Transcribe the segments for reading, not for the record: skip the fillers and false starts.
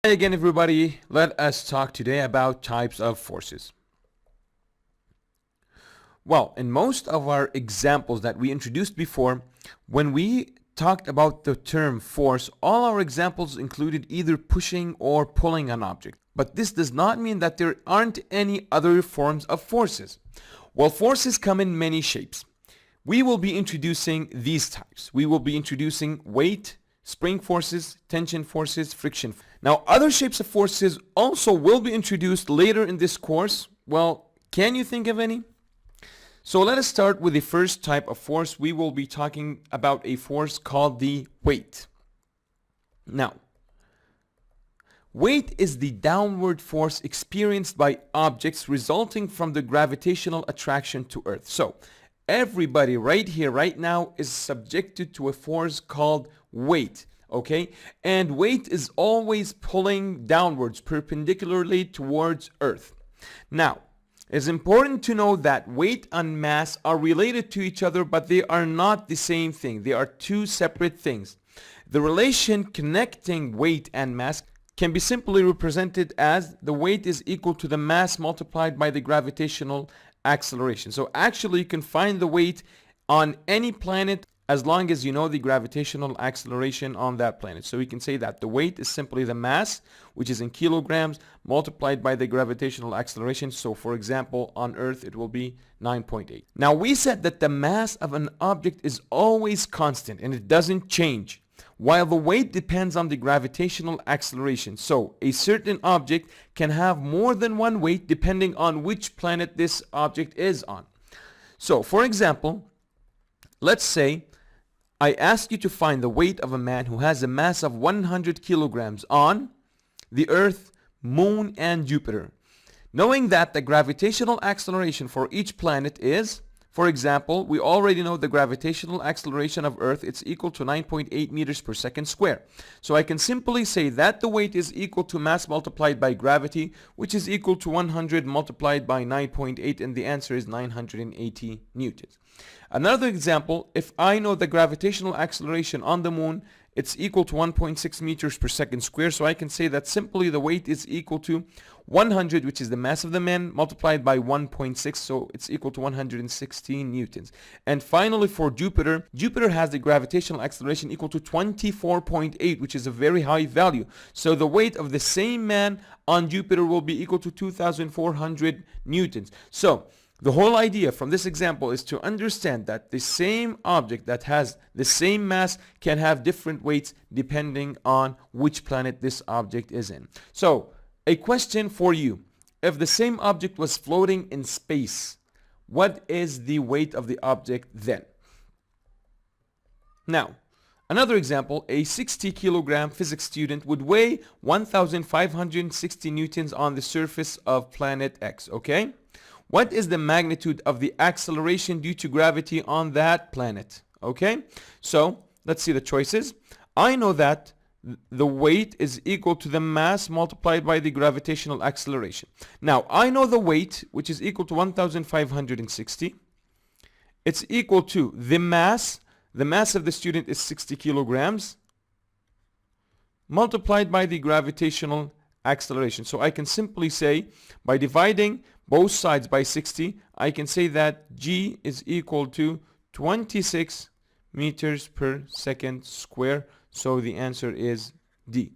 Hi again, everybody. Let us talk today about types of forces. Well, in most of our examples that we introduced before, when we talked about the term force, all our examples included either pushing or pulling an object. But this does not mean that there aren't any other forms of forces. Well, forces come in many shapes. We will be introducing these types. We will be introducing weight, spring forces, tension forces, friction. Now, other shapes of forces also will be introduced later in this course. Well, can you think of any? So let us start with the first type of force. We will be talking about a force called the weight. Now, weight is the downward force experienced by objects resulting from the gravitational attraction to Earth. So, everybody right here, right now, is subjected to a force called weight. Okay? And weight is always pulling downwards, perpendicularly towards Earth. Now, it's important to know that weight and mass are related to each other, but they are not the same thing. They are two separate things. The relation connecting weight and mass can be simply represented as the weight is equal to the mass multiplied by the gravitational acceleration. So actually you can find the weight on any planet as long as you know the gravitational acceleration on that planet. So we can say that the weight is simply the mass, which is in kilograms, multiplied by the gravitational acceleration. So for example, on Earth it will be 9.8. Now we said that the mass of an object is always constant and it doesn't change, while the weight depends on the gravitational acceleration. So a certain object can have more than one weight depending on which planet this object is on. So for example, let's say I ask you to find the weight of a man who has a mass of 100 kilograms on the Earth, Moon, and Jupiter. Knowing that the gravitational acceleration for each planet is, for example, we already know the gravitational acceleration of Earth, it's equal to 9.8 meters per second square. So I can simply say that the weight is equal to mass multiplied by gravity, which is equal to 100 multiplied by 9.8, and the answer is 980 newtons. Another example, if I know the gravitational acceleration on the moon, it's equal to 1.6 meters per second square. So I can say that simply the weight is equal to 100, which is the mass of the man, multiplied by 1.6. So it's equal to 116 newtons. And finally, for Jupiter, Jupiter has the gravitational acceleration equal to 24.8, which is a very high value. So the weight of the same man on Jupiter will be equal to 2,400 newtons. So the whole idea from this example is to understand that the same object that has the same mass can have different weights depending on which planet this object is in. So, a question for you. If the same object was floating in space, what is the weight of the object then? Now, another example, a 60 kilogram physics student would weigh 1,560 newtons on the surface of planet X, okay? What is the magnitude of the acceleration due to gravity on that planet? Okay, so let's see the choices. I know that the weight is equal to the mass multiplied by the gravitational acceleration. Now, I know the weight, which is equal to 1,560. It's equal to the mass. The mass of the student is 60 kilograms multiplied by the gravitational acceleration. So I can simply say, by dividing both sides by 60, I can say that G is equal to 26 meters per second square. So the answer is D.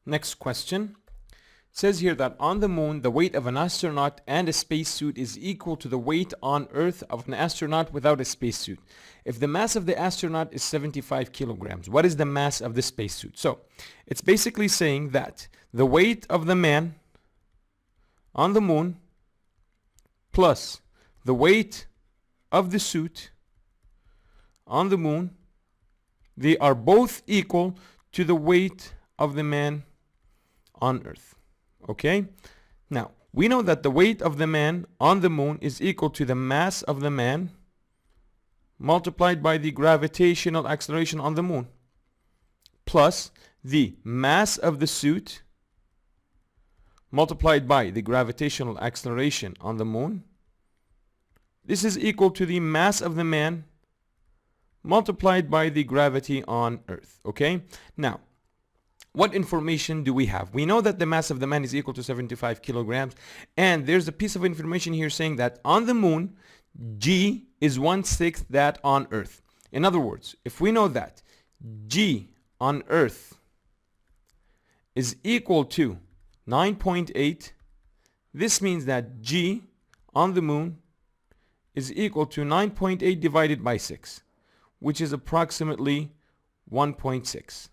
Next question. It says here that on the moon, the weight of an astronaut and a spacesuit is equal to the weight on Earth of an astronaut without a spacesuit. If the mass of the astronaut is 75 kilograms, what is the mass of the spacesuit? So it's basically saying that the weight of the man on the moon plus the weight of the suit on the moon, they are both equal to the weight of the man on Earth. Okay? Now, we know that the weight of the man on the moon is equal to the mass of the man multiplied by the gravitational acceleration on the moon plus the mass of the suit multiplied by the gravitational acceleration on the moon. This is equal to the mass of the man multiplied by the gravity on Earth. Okay? Now, what information do we have? We know that the mass of the man is equal to 75 kilograms, and there's a piece of information here saying that on the moon, G is 1/6 that on Earth. In other words, if we know that G on Earth is equal to 9.8, this means that G on the moon is equal to 9.8 divided by 6, which is approximately 1.6.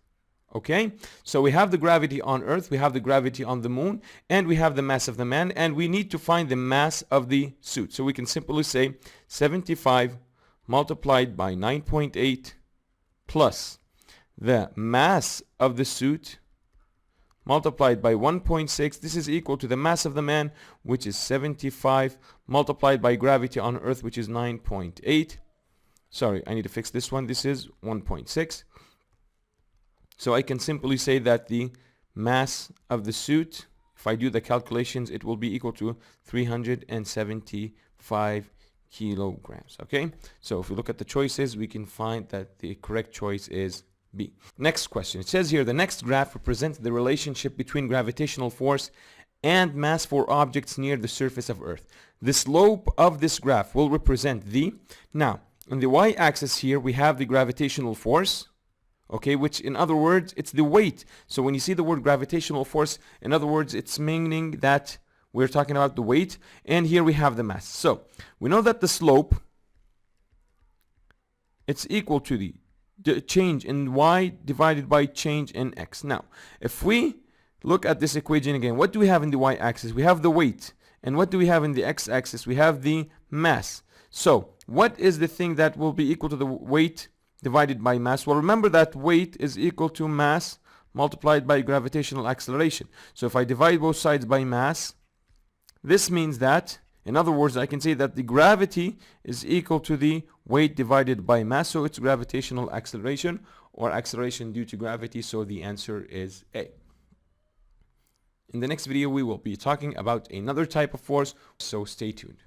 Okay, so we have the gravity on Earth, we have the gravity on the moon, and we have the mass of the man, and we need to find the mass of the suit. So we can simply say 75 multiplied by 9.8 plus the mass of the suit multiplied by 1.6. This is equal to the mass of the man, which is 75 multiplied by gravity on Earth, which is 9.8. Sorry, I need to fix this one. This is 1.6. So I can simply say that the mass of the suit, if I do the calculations, it will be equal to 375 kilograms. Okay, so if we look at the choices, we can find that the correct choice is B. Next question. It says here, the next graph represents the relationship between gravitational force and mass for objects near the surface of Earth. The slope of this graph will represent the... Now, on the y-axis here, we have the gravitational force, okay, which in other words, it's the weight. So when you see the word gravitational force, in other words, it's meaning that we're talking about the weight. And here we have the mass. So we know that the slope, it's equal to the change in y divided by change in x. Now, if we look at this equation again, what do we have in the y-axis? We have the weight. And what do we have in the x-axis? We have the mass. So what is the thing that will be equal to the weight divided by mass? Well, remember that weight is equal to mass multiplied by gravitational acceleration. So if I divide both sides by mass, this means that, in other words, I can say that the gravity is equal to the weight divided by mass. So it's gravitational acceleration or acceleration due to gravity. So the answer is A. In the next video, we will be talking about another type of force. So stay tuned.